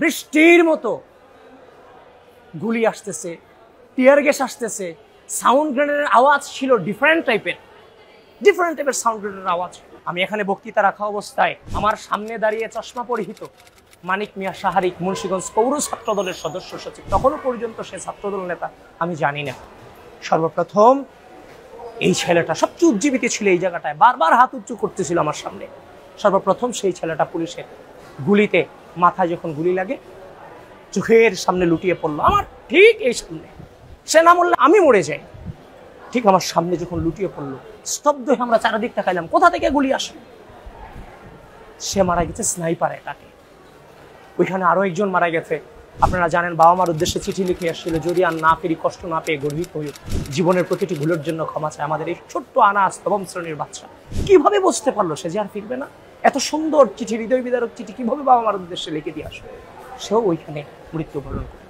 বৃষ্টির মতো গুলি আসতেছে, টিয়ার গ্যাস আসতেছে, সাউন্ড গ্রেনেডের আওয়াজ ছিল ডিফারেন্ট টাইপের সাউন্ড গ্রেনেডের আওয়াজ। আমি এখানে বক্তৃতা রাখা অবস্থায় আমার সামনে দাঁড়িয়ে চশমা পরিহিত মানিক মিয়া শাহারিক, মুন্সিগঞ্জ পৌর ছাত্র দলের সদস্য সচিব, তখনও পর্যন্ত সে ছাত্রদল নেতা আমি জানি না। সর্বপ্রথম এই ছেলেটা সবচেয়ে উজ্জীবিত ছিল এই জায়গাটায়, বারবার হাত উঁচু করতেছিল আমার সামনে। সর্বপ্রথম সেই ছেলেটা পুলিশের গুলিতে মাথায় যখন গুলি লাগে চোখের সামনে লুটিয়ে পড়লো, আমার ঠিক এই সামনে। সে না মরলে আমি মরে যাই। ঠিক আমার সামনে যখন লুটিয়ে পড়লো, স্তব্ধ হয়ে আমরা চারিদিক তাকাইলাম, কোথা থেকে গুলি আসলো। সে মারা গেছে স্নাইপার অ্যাটাকে। ওইখানে আরো একজন মারা গেছে। আপনারা জানেন, বাবা মার উদ্দেশ্যে চিঠি লিখে আসছিল, যদি আর না ফিরি, কষ্ট না পেয়ে গর্বিত হই, জীবনের প্রতিটি ভুলের জন্য ক্ষমা চায়। আমাদের এই ছোট্ট আনাস নবম শ্রেণীর বাচ্চা কিভাবে বুঝতে পারলো সে যে আর ফিরবে না? এত সুন্দর চিঠি, হৃদয় বিদারক চিঠি কিভাবে বাবা মার উদ্দেশ্যে লিখে দিয়ে আসবে? সেও ওইখানে মৃত্যুবরণ করে।